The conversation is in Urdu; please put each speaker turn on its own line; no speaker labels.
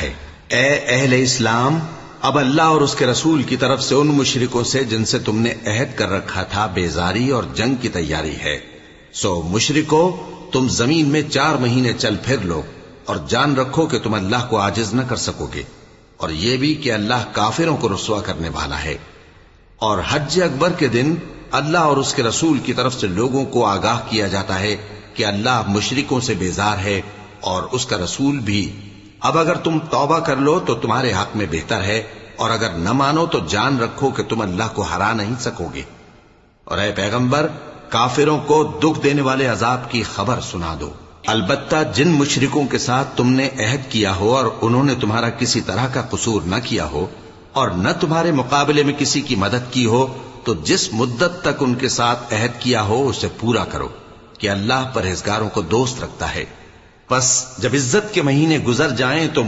ہے۔ اے اہل اسلام، اب اللہ اور اس کے رسول کی طرف سے ان مشرکوں سے جن سے تم نے عہد کر رکھا تھا بیزاری اور جنگ کی تیاری ہے۔ سو مشرکو، تم زمین میں 4 مہینے چل پھر لو اور جان رکھو کہ تم اللہ کو عاجز نہ کر سکو گے، اور یہ بھی کہ اللہ کافروں کو رسوا کرنے والا ہے۔ اور حج اکبر کے دن اللہ اور اس کے رسول کی طرف سے لوگوں کو آگاہ کیا جاتا ہے کہ اللہ مشرکوں سے بیزار ہے اور اس کا رسول بھی۔ اب اگر تم توبہ کر لو تو تمہارے حق میں بہتر ہے، اور اگر نہ مانو تو جان رکھو کہ تم اللہ کو ہرا نہیں سکو گے۔ اور اے پیغمبر، کافروں کو دکھ دینے والے عذاب کی خبر سنا دو۔ البتہ جن مشرکوں کے ساتھ تم نے عہد کیا ہو اور انہوں نے تمہارا کسی طرح کا قصور نہ کیا ہو اور نہ تمہارے مقابلے میں کسی کی مدد کی ہو، تو جس مدت تک ان کے ساتھ عہد کیا ہو اسے پورا کرو، کہ اللہ پرہیزگاروں کو دوست رکھتا ہے۔ پس جب عزت کے مہینے گزر جائیں تو